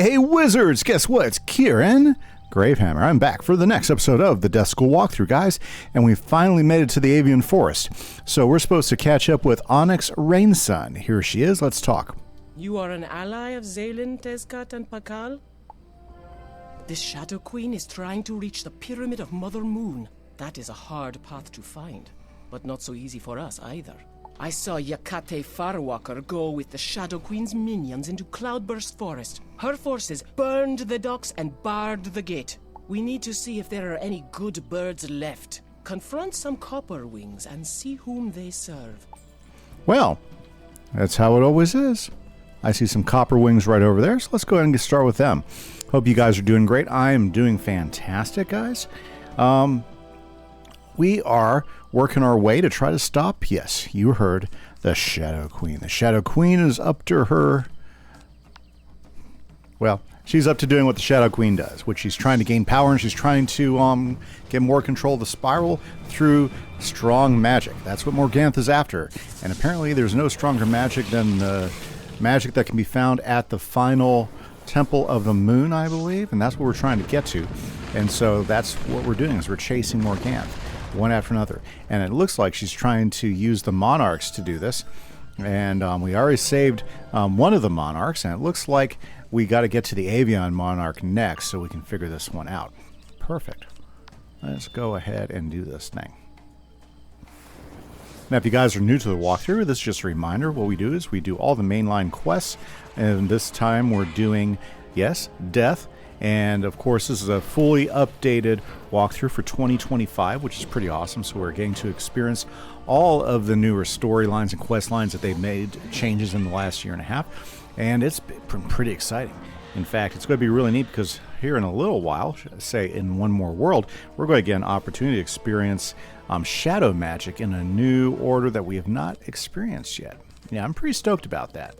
Hey wizards, guess what? It's Kieran Gravehammer. I'm back for the next episode of the Death School Walkthrough, guys, and we finally made it to the Avian Forest. So we're supposed to catch up with Onyx Rainsun. Here she is, let's talk. You are an ally of Zaylen, Tezcat, and Pakal? This Shadow Queen is trying to reach the Pyramid of Mother Moon. That is a hard path to find, but not so easy for us either. I saw Yakate Farwalker go with the Shadow Queen's minions into Cloudburst Forest. Her forces burned the docks and barred the gate. We need to see if there are any good birds left. Confront some copper wings and see whom they serve. Well, that's how it always is. I see some copper wings right over there, so let's go ahead and get started with them. Hope you guys are doing great. I am doing fantastic, guys. We are working our way to try to stop, yes, you heard, the Shadow Queen. The Shadow Queen is up to her... Well, she's up to doing what the Shadow Queen does, which she's trying to gain power, and she's trying to get more control of the spiral through strong magic. That's what Morgantha's after. And apparently there's no stronger magic than the magic that can be found at the final Temple of the Moon, I believe, and that's what we're trying to get to. And so that's what we're doing, is we're chasing Morgantha, one after another. And it looks like she's trying to use the monarchs to do this. And we already saved one of the monarchs, and it looks like we got to get to the Avian monarch next so we can figure this one out. Perfect. Let's go ahead and do this thing. Now, if you guys are new to the walkthrough, this is just a reminder. What we do is we do all the mainline quests, and this time we're doing, yes, death. And of course, this is a fully updated walkthrough for 2025, which is pretty awesome. So we're getting to experience all of the newer storylines and quest lines that they've made changes in the last year and a half. And it's been pretty exciting. In fact, it's going to be really neat because here in a little while, say in one more world, we're going to get an opportunity to experience shadow magic in a new order that we have not experienced yet. Yeah, I'm pretty stoked about that.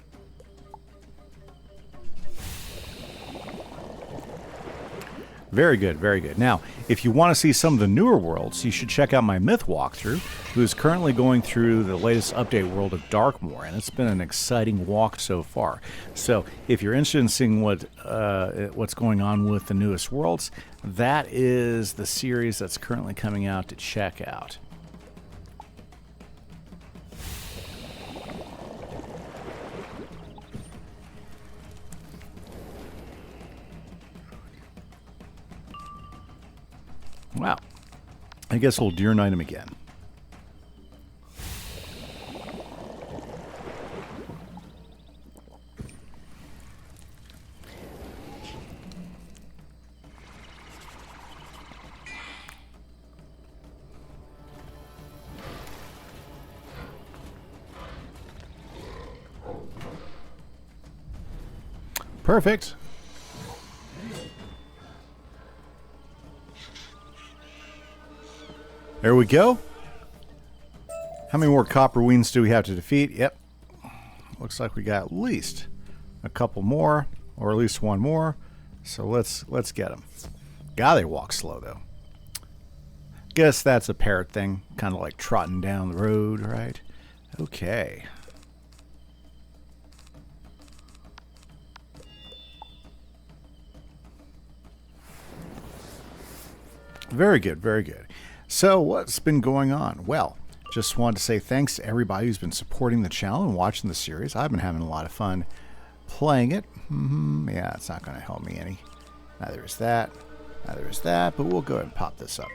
Very good, very good. Now, if you want to see some of the newer worlds, you should check out my Myth walkthrough, who is currently going through the latest update world of Darkmoor, and it's been an exciting walk so far. So, if you're interested in seeing what's going on with the newest worlds, that is the series that's currently coming out to check out. Wow. I guess we'll Deer Knight him again. Perfect. There we go. How many more copper wings do we have to defeat? Yep. Looks like we got at least a couple more, or at least one more. So let's get them. God, they walk slow though. Guess that's a parrot thing, kind of like trotting down the road, right? Okay. Very good, very good. So, what's been going on? Well, just wanted to say thanks to everybody who's been supporting the channel and watching the series. I've been having a lot of fun playing it. Yeah, it's not going to help me any. Neither is that. Neither is that. But we'll go ahead and pop this up.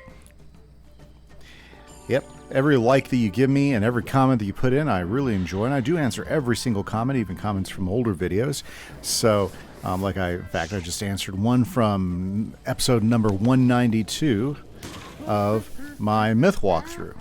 Yep, every like that you give me and every comment that you put in, I really enjoy. And I do answer every single comment, even comments from older videos. So, in fact, I just answered one from episode number 192 of my Myth walkthrough.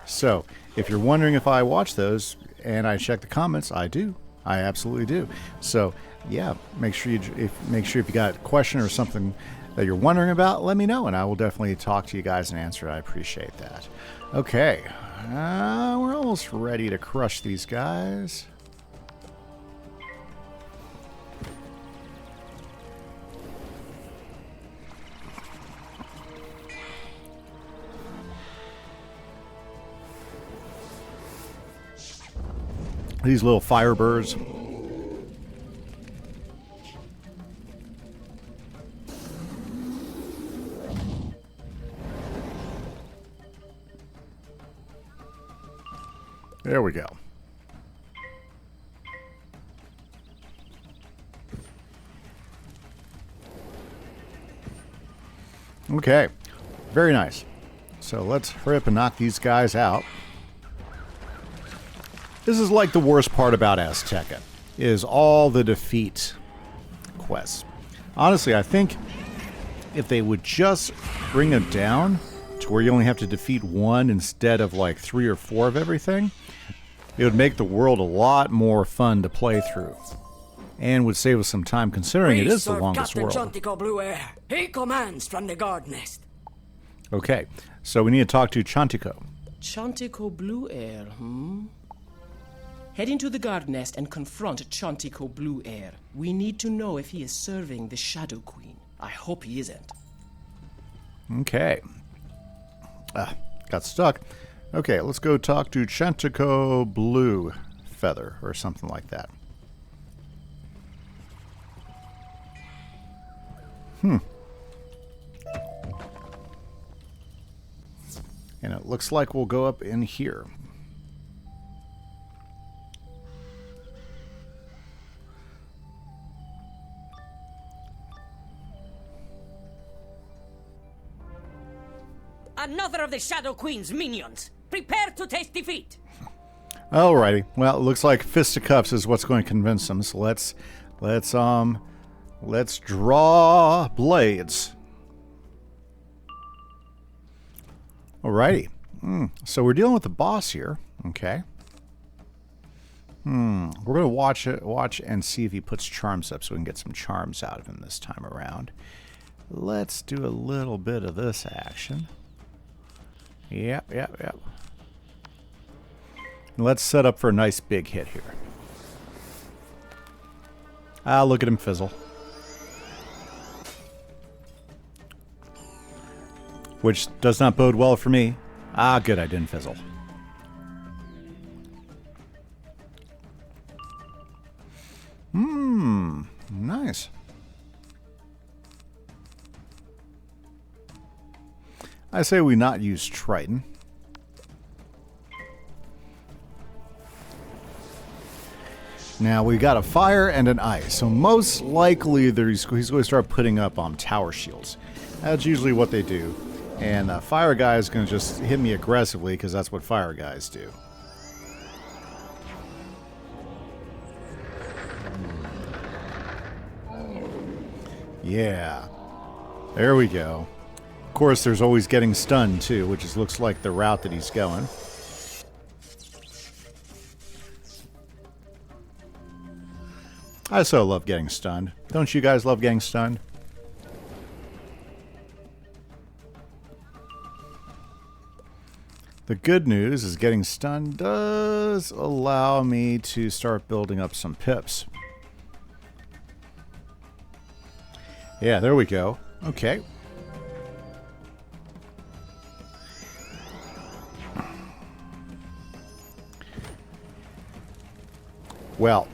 So, if you're wondering if I watch those and I check the comments, I do. I absolutely do. So, yeah, make sure if you got a question or something that you're wondering about, let me know, and I will definitely talk to you guys and answer it. I appreciate that. Okay, we're almost ready to crush these guys. These little firebirds. There we go. Okay. Very nice. So let's hurry up and knock these guys out. This is like the worst part about Azteca, is all the defeat quests. Honestly, I think if they would just bring them down to where you only have to defeat one instead of like 3 or 4 of everything, it would make the world a lot more fun to play through. And would save us some time considering it is the longest world. Chantico Blue Air. He commands from the guard nest. Okay, so we need to talk to Chantico. Chantico Blue Air, Head into the guard nest and confront Chantico Blue Air. We need to know if he is serving the Shadow Queen. I hope he isn't. Okay. Got stuck. Okay, let's go talk to Chantico Blue Feather or something like that. And it looks like we'll go up in here. Another of the Shadow Queen's minions. Prepare to taste defeat. Alrighty. Well, it looks like fisticuffs is what's going to convince them. So let's draw blades. Alrighty. So we're dealing with the boss here. Okay. We're going to watch and see if he puts charms up so we can get some charms out of him this time around. Let's do a little bit of this action. Yep. Let's set up for a nice big hit here. Look at him fizzle. Which does not bode well for me. Good, I didn't fizzle. Nice. I say we not use Triton. Now we got a fire and an ice, so most likely he's going to start putting up tower shields. That's usually what they do. And the fire guy is going to just hit me aggressively because that's what fire guys do. Yeah. There we go. Of course, there's always getting stunned too, which looks like the route that he's going. I so love getting stunned. Don't you guys love getting stunned? The good news is getting stunned does allow me to start building up some pips. Yeah, there we go. Okay. Well,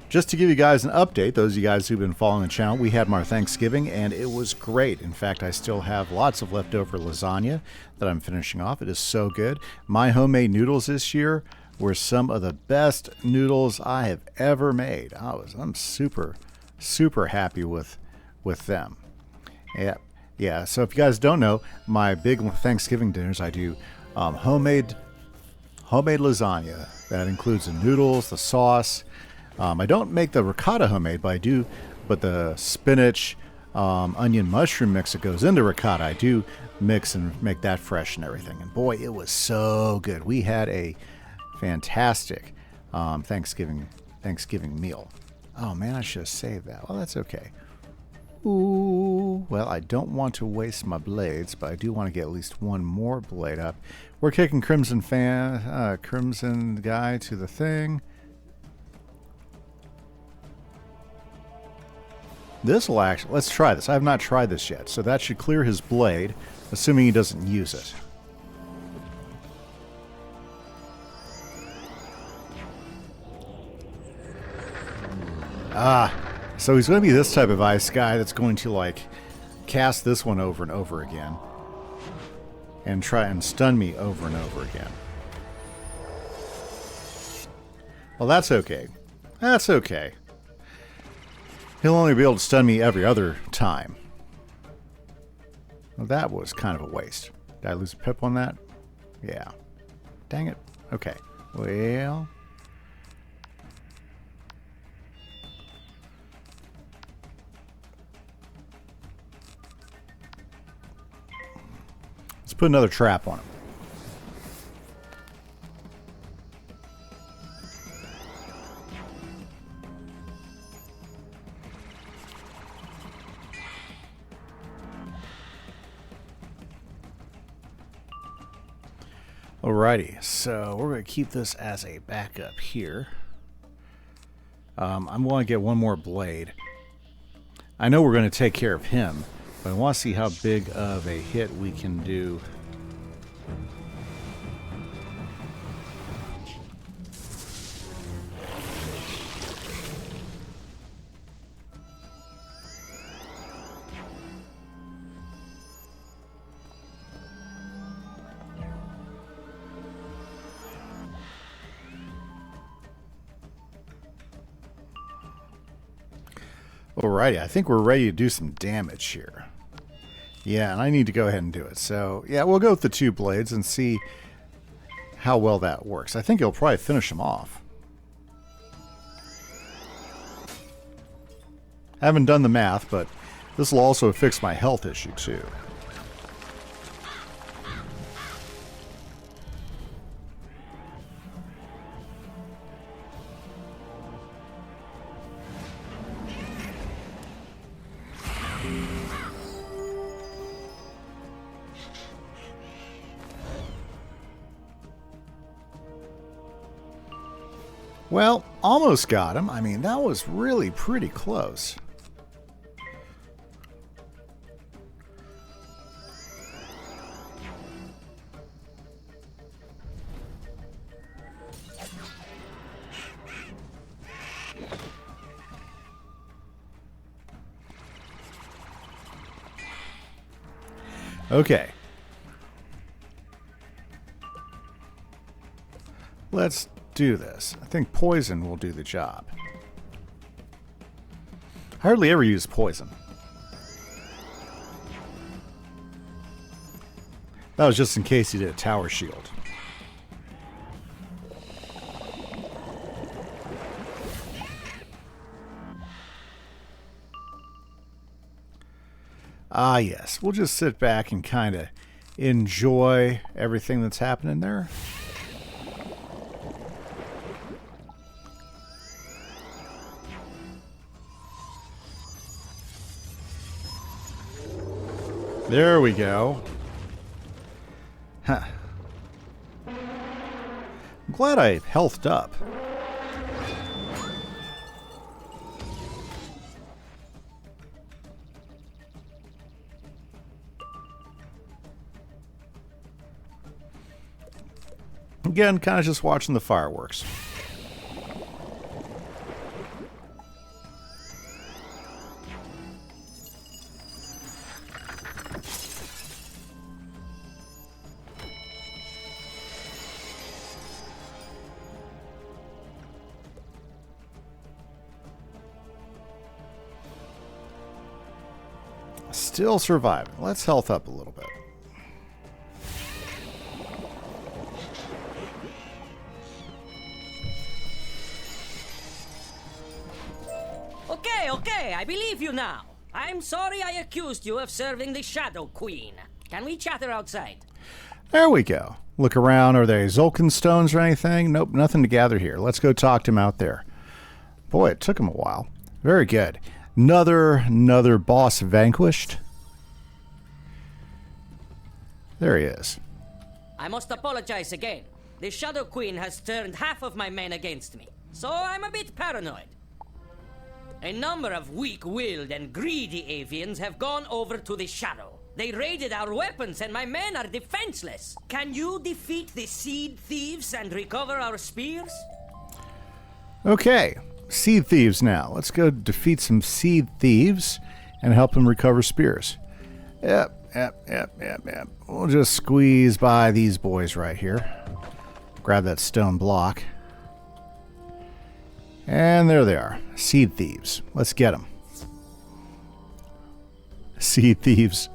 just to give you guys an update, those of you guys who've been following the channel, we had our Thanksgiving and it was great. In fact, I still have lots of leftover lasagna that I'm finishing off. It is so good. My homemade noodles this year were some of the best noodles I have ever made. I'm super, super happy with them. Yeah. So if you guys don't know, my big Thanksgiving dinners, I do homemade lasagna. That includes the noodles, the sauce. I don't make the ricotta homemade, but I do. But the spinach, onion, mushroom mix that goes into ricotta, I do mix and make that fresh and everything. And boy, it was so good. We had a fantastic Thanksgiving meal. Oh man, I should have saved that. Well, that's okay. Ooh, well, I don't want to waste my blades, but I do want to get at least one more blade up. We're kicking Crimson guy to the thing. This will actually, let's try this. I have not tried this yet, so that should clear his blade, assuming he doesn't use it. So he's going to be this type of ice guy that's going to like cast this one over and over again and try and stun me over and over again. Well, that's okay. That's okay. He'll only be able to stun me every other time. Well, that was kind of a waste. Did I lose a pip on that? Yeah. Dang it. Okay. Well... let's put another trap on him. Alrighty, so we're going to keep this as a backup here. I'm going to get one more blade. I know we're going to take care of him, but I want to see how big of a hit we can do. Alrighty, I think we're ready to do some damage here. Yeah, and I need to go ahead and do it. So, yeah, we'll go with the 2 blades and see how well that works. I think it'll probably finish him off. I haven't done the math, but this will also fix my health issue, too. Well, almost got him. I mean, that was really pretty close. Okay. Let's do this. I think poison will do the job. I hardly ever use poison. That was just in case he did a tower shield. Ah, yes. We'll just sit back and kind of enjoy everything that's happening there. There we go. Huh. I'm glad I healthed up. Again, kind of just watching the fireworks. Still surviving. Let's health up a little bit. Okay, I believe you now. I'm sorry I accused you of serving the Shadow Queen. Can we chatter outside? There we go. Look around. Are there Zulkin stones or anything? Nope, nothing to gather here. Let's go talk to him out there. Boy, it took him a while. Very good. Another boss vanquished. There he is. I must apologize again. The Shadow Queen has turned half of my men against me, so I'm a bit paranoid. A number of weak-willed and greedy avians have gone over to the Shadow. They raided our weapons and my men are defenseless. Can you defeat the seed thieves and recover our spears? Okay, seed thieves now. Let's go defeat some seed thieves and help them recover spears. Yep. We'll just squeeze by these boys right here. Grab that stone block. And there they are. Seed thieves. Let's get them. Seed thieves.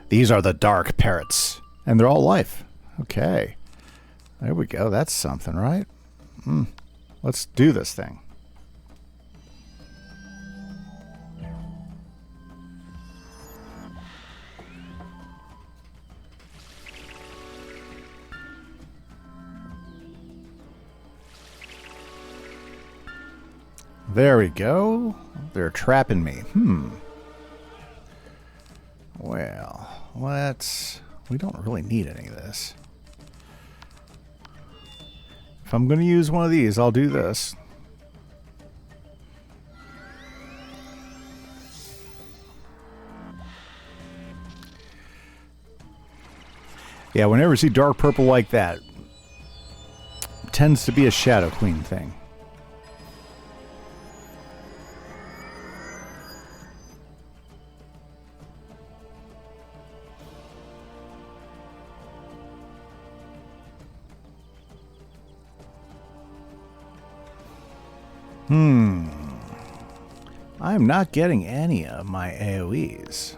These are the dark parrots. And they're all life. Okay. There we go. That's something, right? Let's do this thing. There we go. They're trapping me. Well, we don't really need any of this. If I'm going to use one of these, I'll do this. Yeah, whenever you see dark purple like that, it tends to be a Shadow Queen thing. I'm not getting any of my AoEs.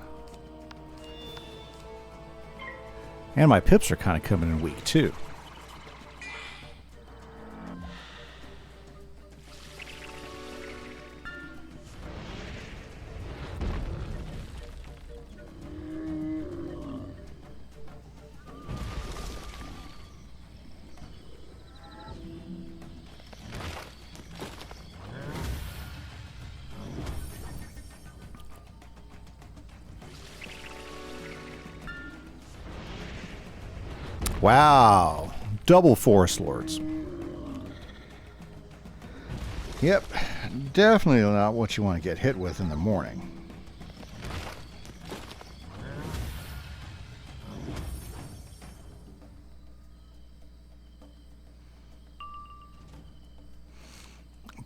And my pips are kind of coming in weak, too. Wow. Double Forest Lords. Yep. Definitely not what you want to get hit with in the morning.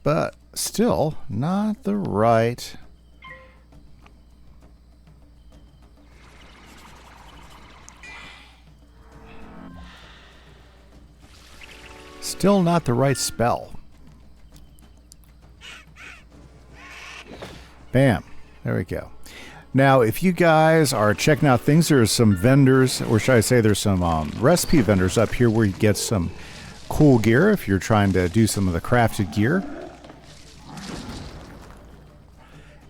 But still not the right... Still not the right spell. Bam. There we go. Now, if you guys are checking out things, there's some vendors, or should I say there's some recipe vendors up here where you get some cool gear if you're trying to do some of the crafted gear.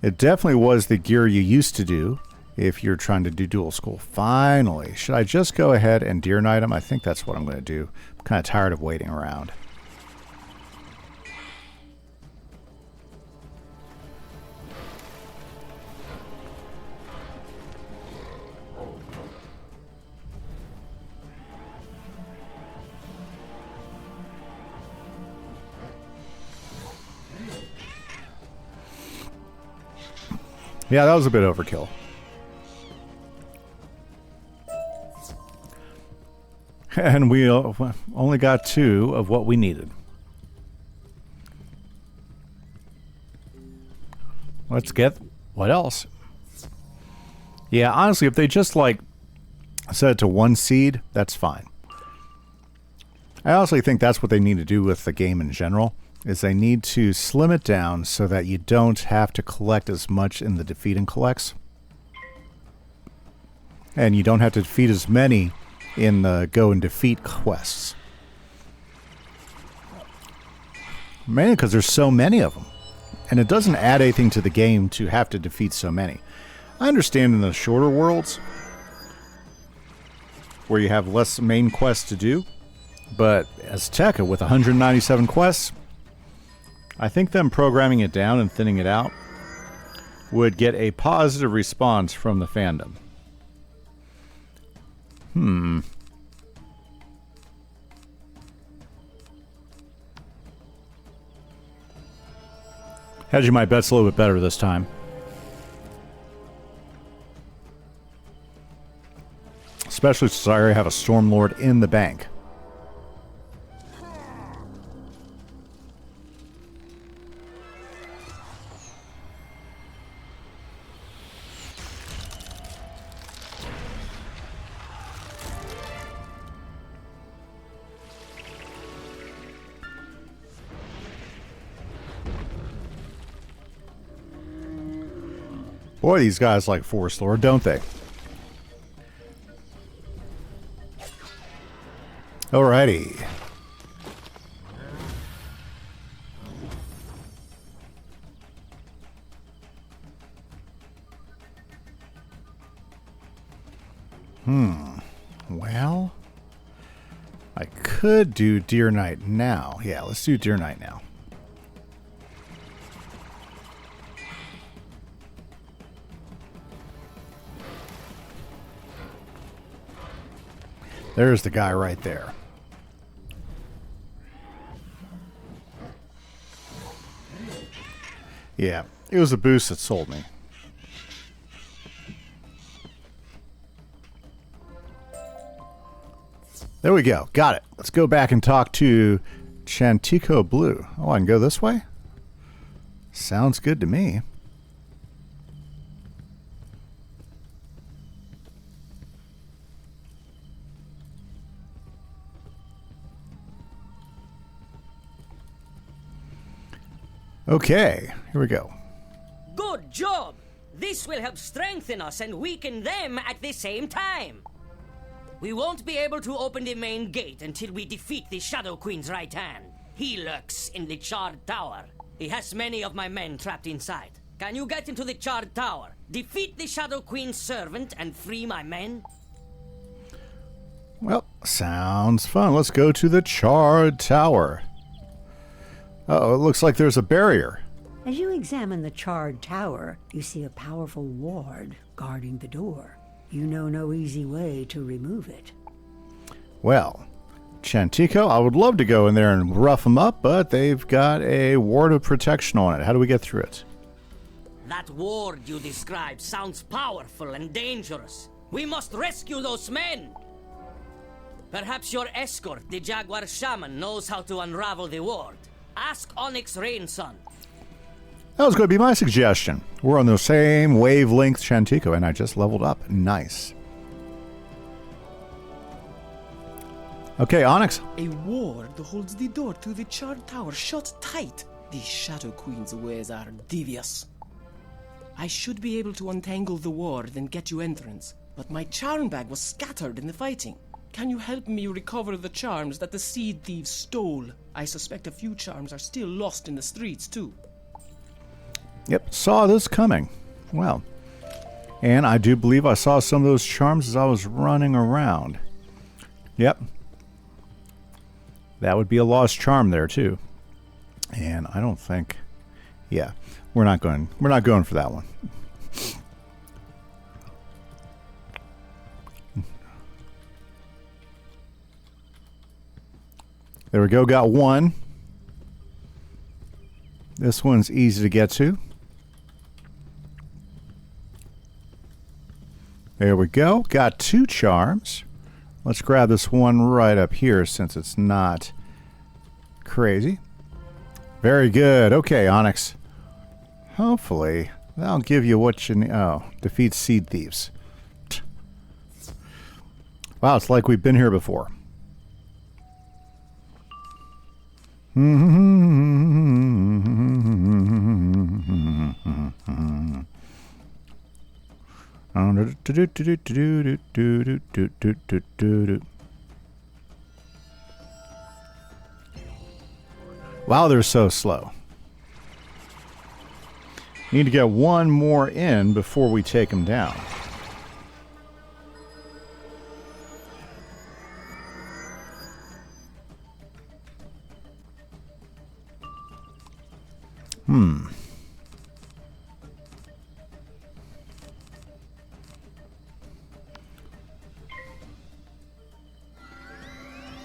It definitely was the gear you used to do if you're trying to do dual school. Finally. Should I just go ahead and Deer Knight him? I think that's what I'm going to do. I'm kind of tired of waiting around. Yeah, that was a bit overkill. And we only got 2 of what we needed. Let's get what else? Yeah, honestly, if they just like set it to 1 seed, that's fine. I honestly think that's what they need to do with the game in general, is they need to slim it down so that you don't have to collect as much in the defeat and collects. And you don't have to defeat as many in the go and defeat quests. Mainly because there's so many of them. And it doesn't add anything to the game to have to defeat so many. I understand in the shorter worlds where you have less main quests to do. But as Tekka with 197 quests, I think them programming it down and thinning it out would get a positive response from the fandom. Hedging my bets a little bit better this time. Especially since I already have a Stormlord in the bank. Boy, these guys like Forest Lord, don't they? Alrighty. Well, I could do Deer Night now. Yeah, let's do Deer Night now. There's the guy right there. Yeah, it was a boost that sold me. There we go. Got it. Let's go back and talk to Chantico Blue. Oh, I can go this way? Sounds good to me. Okay, here we go. Good job! This will help strengthen us and weaken them at the same time. We won't be able to open the main gate until we defeat the Shadow Queen's right hand. He lurks in the charred tower. He has many of my men trapped inside. Can you get into the charred tower, defeat the Shadow Queen's servant, and free my men? Well, sounds fun. Let's go to the charred tower. Uh-oh, it looks like there's a barrier. As you examine the charred tower, you see a powerful ward guarding the door. You know no easy way to remove it. Well, Chantico, I would love to go in there and rough them up, but they've got a ward of protection on it. How do we get through it? That ward you described sounds powerful and dangerous. We must rescue those men! Perhaps your escort, the Jaguar Shaman, knows how to unravel the ward. Ask Onyx Rainson. That was going to be my suggestion. We're on the same wavelength, Chantico, and I just leveled up. Nice. Okay, Onyx. A ward holds the door to the charred tower shut tight. The Shadow Queen's ways are devious. I should be able to untangle the ward and get you entrance, but my charm bag was scattered in the fighting. Can you help me recover the charms that the seed thieves stole? I suspect a few charms are still lost in the streets, too. Yep, saw this coming. Well, and I do believe I saw some of those charms as I was running around. Yep. That would be a lost charm there, too. And I don't think... Yeah, we're not going for that one. There we go, got one. This one's easy to get to. There we go, got two charms. Let's grab this one right up here since it's not crazy. Very good. Okay, Onyx. Hopefully, that'll give you what you need. Oh, defeat seed thieves. Wow, it's like we've been here before. Wow, they're so slow. Need to get one more in before we take them down.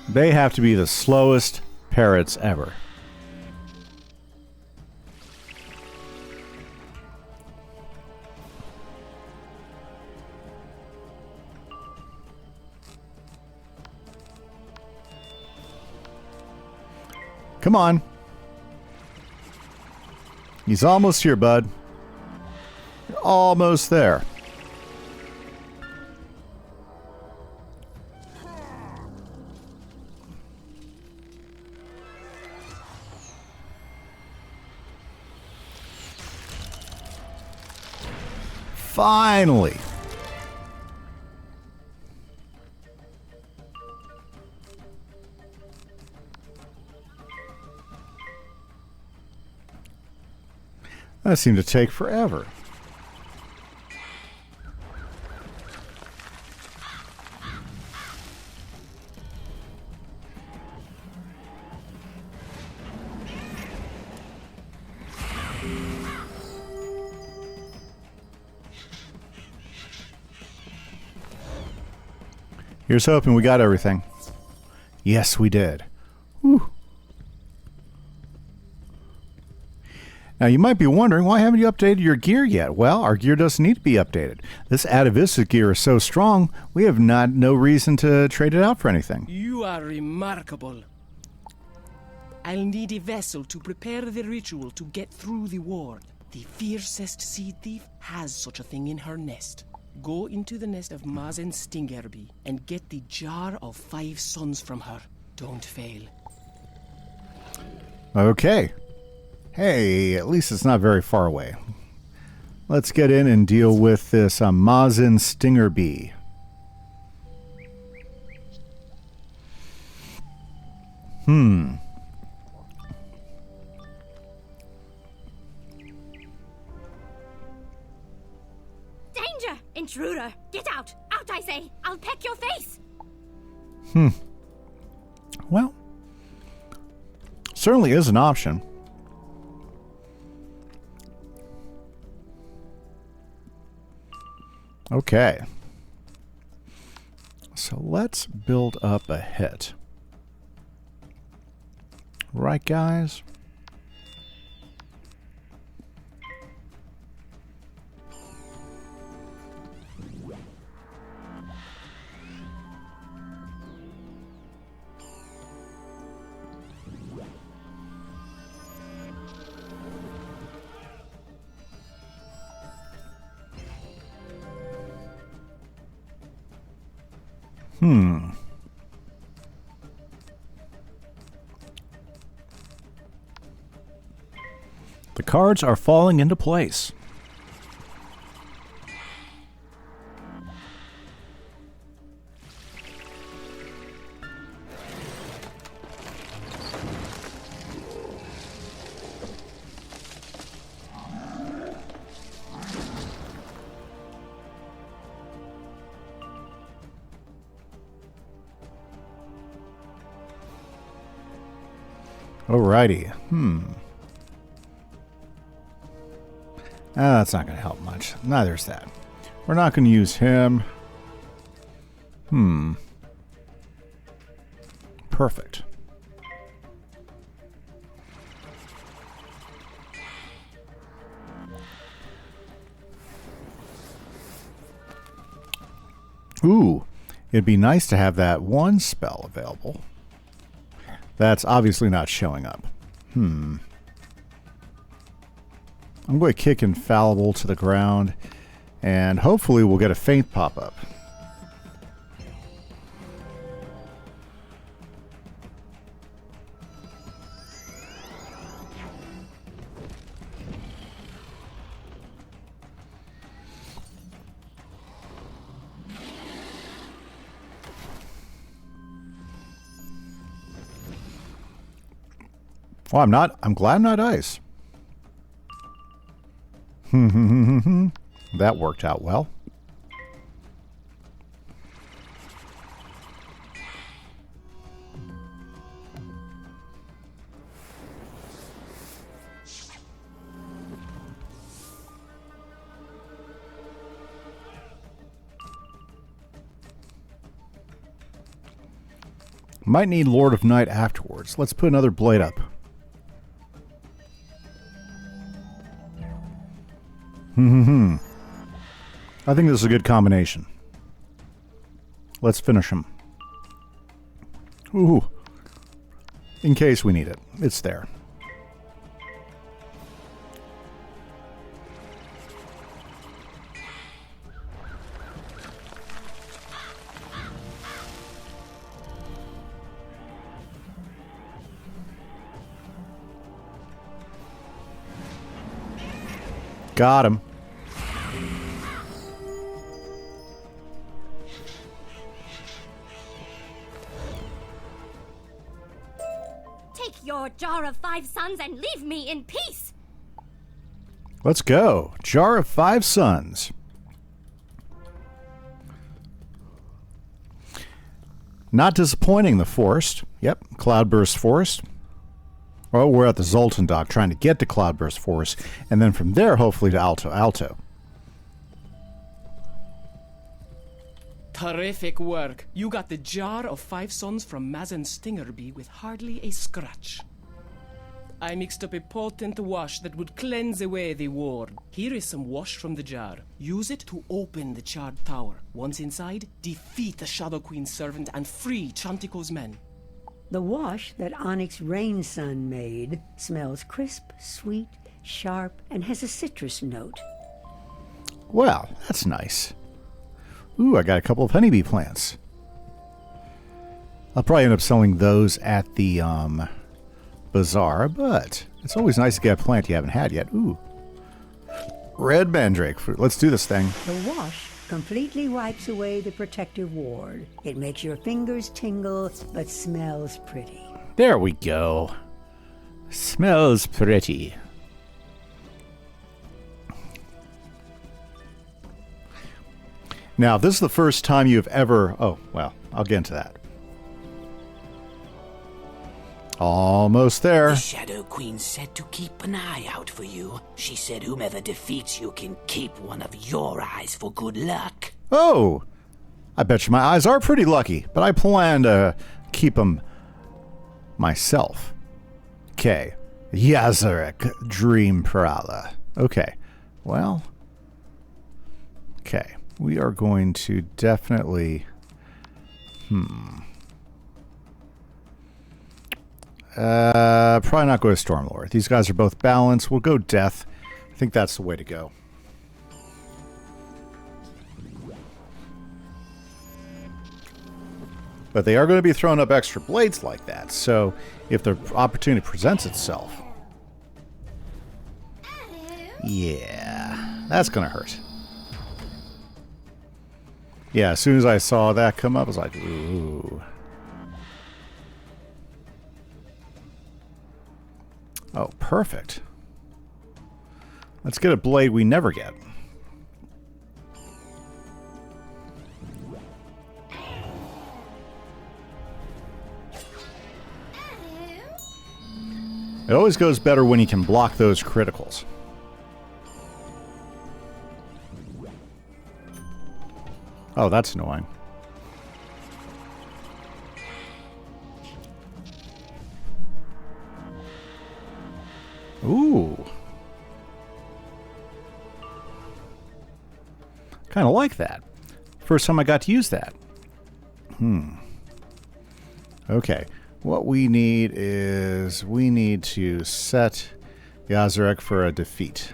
They have to be the slowest parrots ever. Come on. He's almost here, bud. You're almost there. Finally! That seemed to take forever. Here's hoping we got everything. Yes, we did. Whew. Now, you might be wondering, why haven't you updated your gear yet? Well, our gear doesn't need to be updated. This Atavista gear is so strong, we have no reason to trade it out for anything. You are remarkable. I'll need a vessel to prepare the ritual to get through the ward. The fiercest seed thief has such a thing in her nest. Go into the nest of Mazen Stingerby and get the jar of 5 suns from her. Don't fail. Okay. Hey, at least it's not very far away. Let's get in and deal with this Mazen Stingerby. Danger! Intruder! Get out! Out, I say! I'll peck your face! Well, certainly is an option. Okay. So let's build up a hit. Right, guys? The cards are falling into place. Alrighty. That's not going to help much. Neither's that. We're not going to use him. Perfect. Ooh, it'd be nice to have that one spell available. That's obviously not showing up. I'm going to kick Infallible to the ground, and hopefully we'll get a feint pop-up. Well, I'm glad I'm not ice. That worked out well. Might need Lord of Night afterwards. Let's put another blade up. I think this is a good combination. Let's finish him. Ooh. In case we need it. It's there. Got him. your jar of 5 suns and leave me in peace! Let's go. Jar of 5 suns. Not disappointing, the forest. Yep, Cloudburst Forest. Well, we're at the Zoltan dock trying to get to Cloudburst Forest, and then from there, hopefully, to Alto. Terrific work. You got the jar of 5 suns from Mazen Stingerby with hardly a scratch. I mixed up a potent wash that would cleanse away the ward. Here is some wash from the jar. Use it to open the charred tower. Once inside, defeat the Shadow Queen's servant and free Chantico's men. The wash that Onyx Rainsun made smells crisp, sweet, sharp, and has a citrus note. Well, that's nice. Ooh, I got a couple of honeybee plants. I'll probably end up selling those at the bazaar, but it's always nice to get a plant you haven't had yet. Ooh. Red mandrake fruit. Let's do this thing. The wash completely wipes away the protective ward. It makes your fingers tingle, but smells pretty. There we go. Smells pretty. Now, if this is the first time you've ever... Oh, well, I'll get into that. Almost there. The Shadow Queen said to keep an eye out for you. She said whomever defeats you can keep one of your eyes for good luck. Oh! I bet you my eyes are pretty lucky, but I plan to keep them myself. Okay. Yazarek Dream Prowler. Okay. Well... Okay. We are going to definitely... probably not go to Stormlord. These guys are both balanced. We'll go Death. I think that's the way to go. But they are going to be throwing up extra blades like that, so if the opportunity presents itself... Yeah, that's going to hurt. Yeah, as soon as I saw that come up, I was like, ooh. Oh, perfect. Let's get a blade we never get. It always goes better when you can block those criticals. Oh, that's annoying. Ooh. Kind of like that. First time I got to use that. Okay. What we need is we need to set Yazarek for a defeat.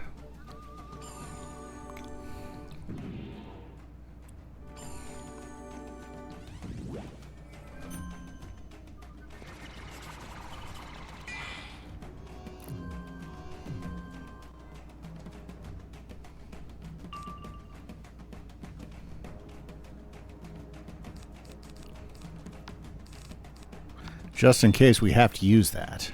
Just in case we have to use that.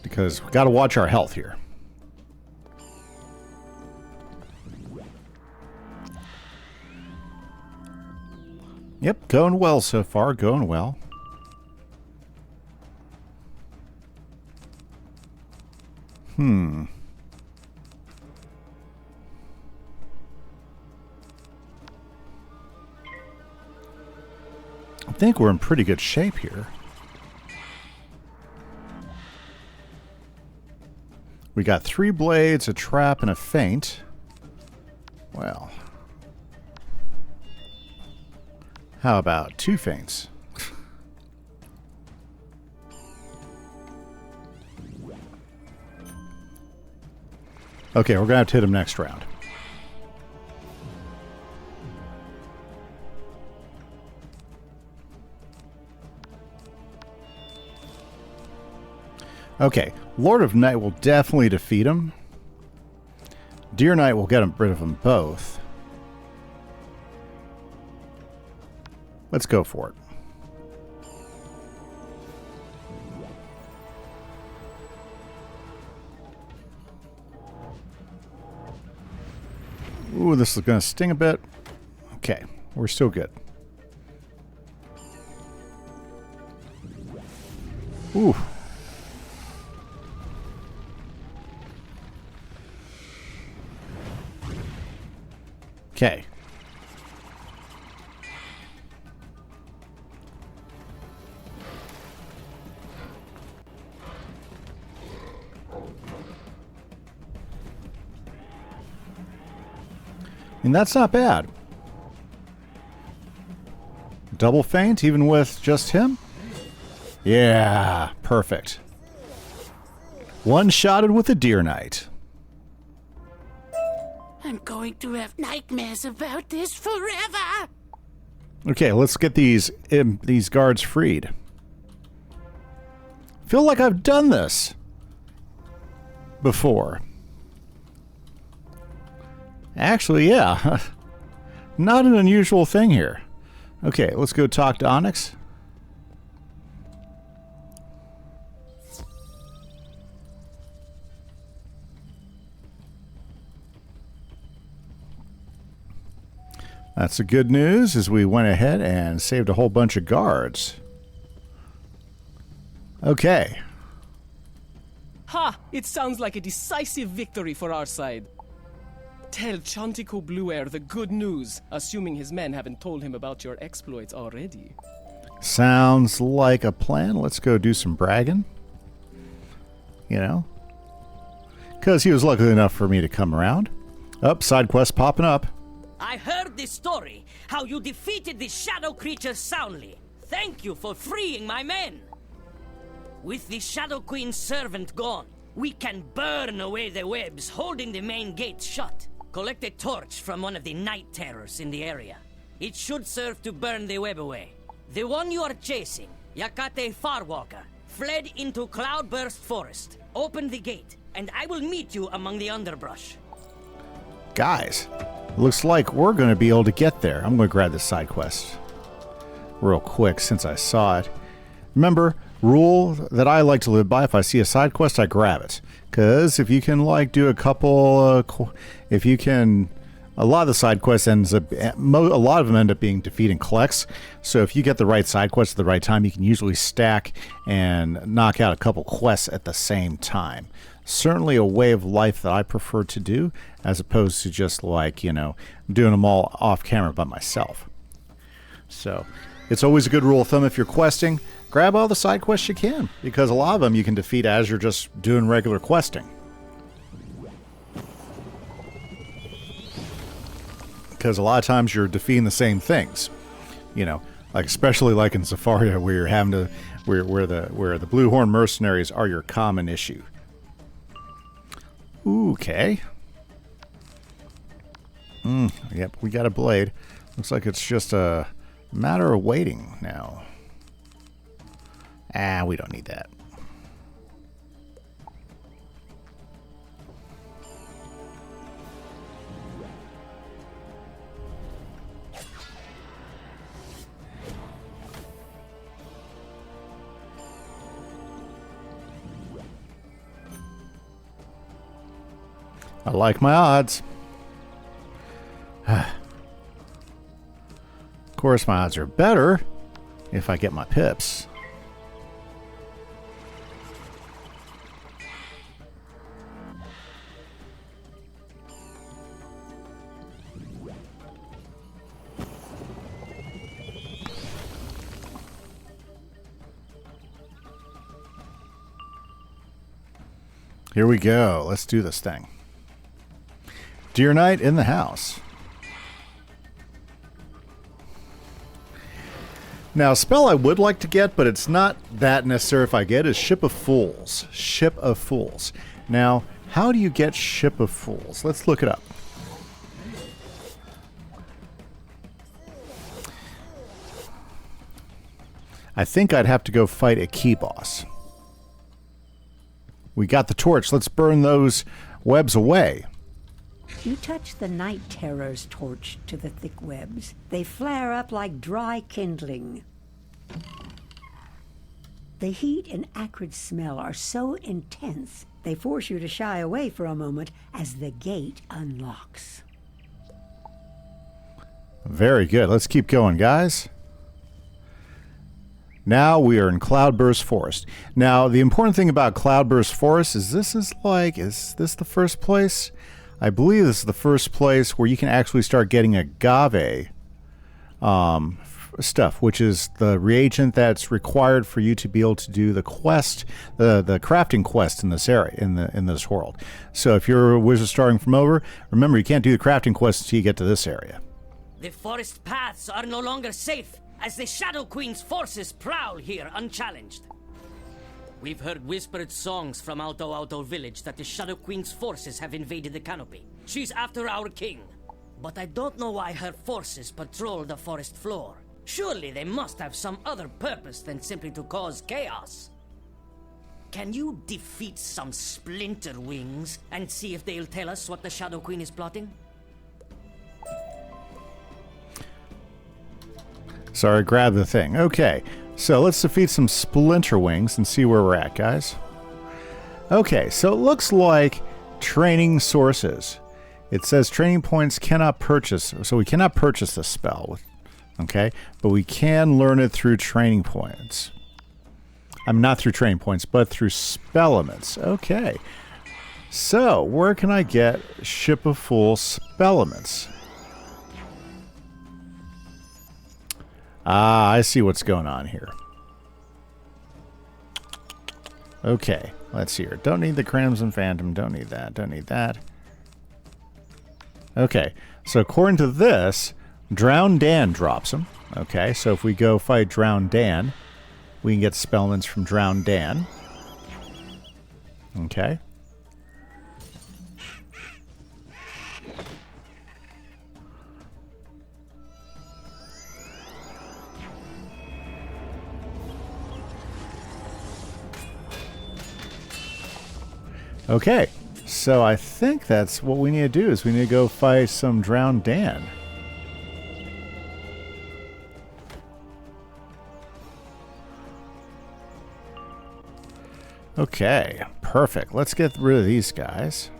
Because we got to watch our health here. Yep, going well so far, going well. I think we're in pretty good shape here. We got 3 blades, a trap, and a feint. Well. How about 2 feints? Okay, we're going to have to hit him next round. Okay, Lord of Night will definitely defeat him. Deer Knight will get rid of them both. Let's go for it. Ooh, this is going to sting a bit. Okay, we're still good. Ooh. Okay. And that's not bad. Double feint, even with just him? Yeah, perfect. One-shotted with a Deer Knight. I'm going to have nightmares about this forever. Okay, let's get these guards freed. Feel like I've done this before. Actually, yeah. Not an unusual thing here. Okay, let's go talk to Onyx. That's the good news, is we went ahead and saved a whole bunch of guards. Okay. Ha! It sounds like a decisive victory for our side. Tell Chantico Blueair the good news, assuming his men haven't told him about your exploits already. Sounds like a plan. Let's go do some bragging. You know? Because he was lucky enough for me to come around. Up, side quest popping up. I heard this story, how you defeated the shadow creatures soundly. Thank you for freeing my men. With the Shadow Queen's servant gone, we can burn away the webs holding the main gate shut. Collect a torch from one of the night terrors in the area. It should serve to burn the web away. The one you are chasing, Yakate Farwalker, fled into Cloudburst Forest. Open the gate, and I will meet you among the underbrush. Guys, looks like we're going to be able to get there. I'm going to grab this side quest real quick since I saw it. Remember, rule that I like to live by, if I see a side quest, I grab it. Because if you can, like, do a couple, if you can, a lot of the side quests a lot of them end up being defeat and collects. So if you get the right side quest at the right time, you can usually stack and knock out a couple quests at the same time. Certainly a way of life that I prefer to do, as opposed to just, like, you know, doing them all off camera by myself. So it's always a good rule of thumb if you're questing, grab all the side quests you can, because a lot of them you can defeat as you're just doing regular questing. Because a lot of times you're defeating the same things, you know, like especially like in Zafaria, where you're having to, where the Blue Horn mercenaries are your common issue. Okay. Yep, we got a blade. Looks like it's just a matter of waiting now. We don't need that. I like my odds. Of course, my odds are better if I get my pips. Here we go. Let's do this thing. Deer Knight in the house. Now, a spell I would like to get, but it's not that necessary if I get, is Ship of Fools. Ship of Fools. Now, how do you get Ship of Fools? Let's look it up. I think I'd have to go fight a key boss. We got the torch. Let's burn those webs away. You touch the night terror's torch to the thick webs. They flare up like dry kindling. The heat and acrid smell are so intense, they force you to shy away for a moment as the gate unlocks. Very good. Let's keep going, guys. Now we are in Cloudburst Forest. Now, the important thing about Cloudburst Forest is this the first place? I believe this is the first place where you can actually start getting agave stuff, which is the reagent that's required for you to be able to do the quest, the crafting quest in this area, in this world. So if you're a wizard starting from over, remember you can't do the crafting quest until you get to this area. The forest paths are no longer safe, as the Shadow Queen's forces prowl here unchallenged. We've heard whispered songs from Alto village that the Shadow Queen's forces have invaded the canopy. She's after our king. But I don't know why her forces patrol the forest floor. Surely they must have some other purpose than simply to cause chaos. Can you defeat some splinter wings and see if they'll tell us what the Shadow Queen is plotting? Sorry, grab the thing. Okay, so let's defeat some splinter wings and see where we're at, guys. Okay, so it looks like training sources. It says training points cannot purchase, so we cannot purchase this spell. Okay, but we can learn it through training points. I'm not through training points, but through spell elements. Okay, so where can I get Ship of Fools spell elements? Ah, I see what's going on here. Okay, let's see here. Don't need the Crimson Phantom. Don't need that. Don't need that. Okay, so according to this, Drowned Dan drops them. Okay, so if we go fight Drowned Dan, we can get spellments from Drowned Dan. Okay. Okay, so I think that's what we need to do, is we need to go fight some Drowned Dan. Okay, perfect. Let's get rid of these guys.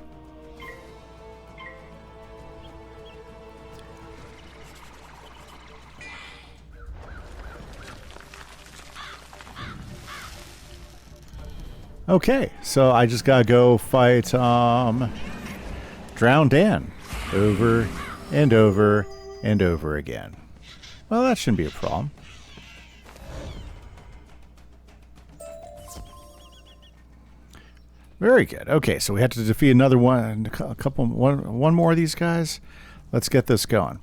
Okay, so I just gotta go fight Drowned Dan over and over and over again. Well, that shouldn't be a problem. Very good. Okay, so we have to defeat another one, one more of these guys. Let's get this going.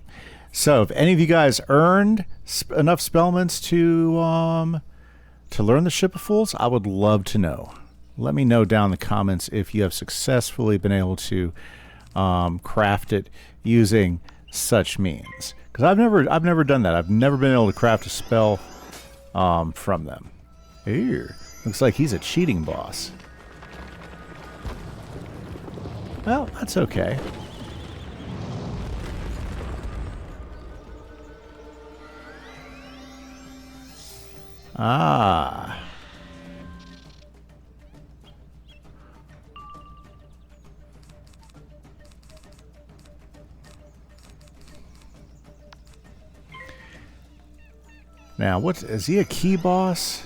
So, if any of you guys earned enough spellments to learn the Ship of Fools, I would love to know. Let me know down in the comments if you have successfully been able to craft it using such means. Because I've never done that. I've never been able to craft a spell from them. Here, looks like he's a cheating boss. Well, that's okay. Ah. Now, what is he, a key boss?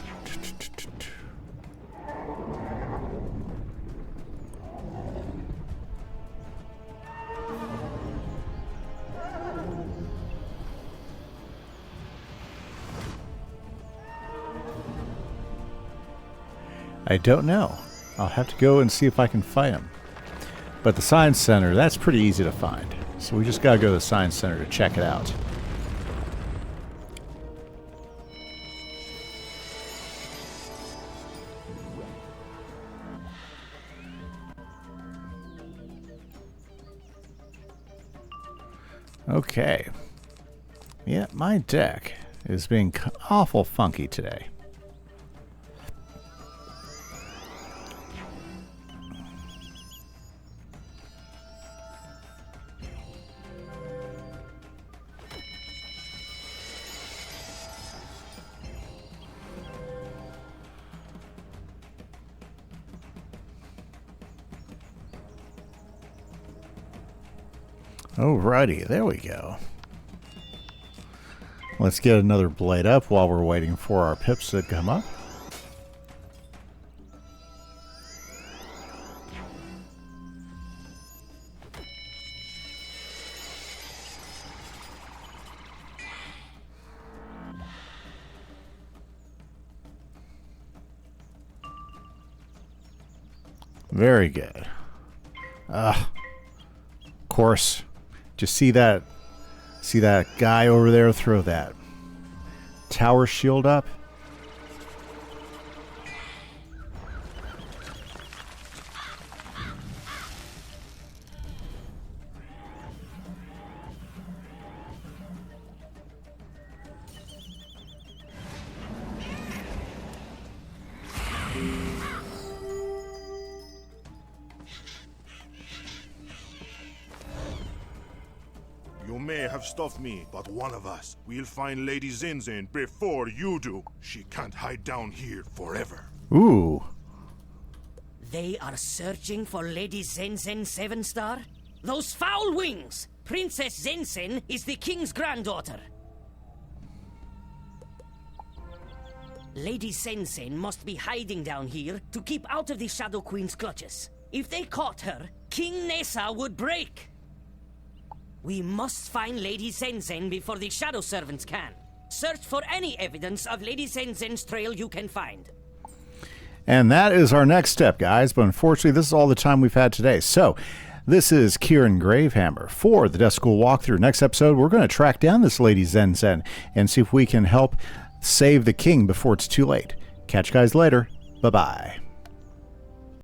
I don't know. I'll have to go and see if I can fight him. But the Science Center, that's pretty easy to find. So we just gotta go to the Science Center to check it out. Okay. Yeah, my deck is being awful funky today. Alrighty, there we go. Let's get another blade up while we're waiting for our pips to come up. Very good. Of course, just see that guy over there throw that tower shield up? You may have stopped me, but one of us will find Lady Zinzin before you do. She can't hide down here forever. Ooh. They are searching for Lady Zenzen 7-star? Those foul wings! Princess Zenzen is the king's granddaughter. Lady Zenzen must be hiding down here to keep out of the Shadow Queen's clutches. If they caught her, King Nessa would break. We must find Lady Zenzen before the Shadow Servants can. Search for any evidence of Lady Zenzen's trail you can find. And that is our next step, guys. But unfortunately, this is all the time we've had today. So, this is Kieran Gravehammer for the Death School Walkthrough. Next episode, we're going to track down this Lady Zenzen and see if we can help save the king before it's too late. Catch you guys later. Bye-bye.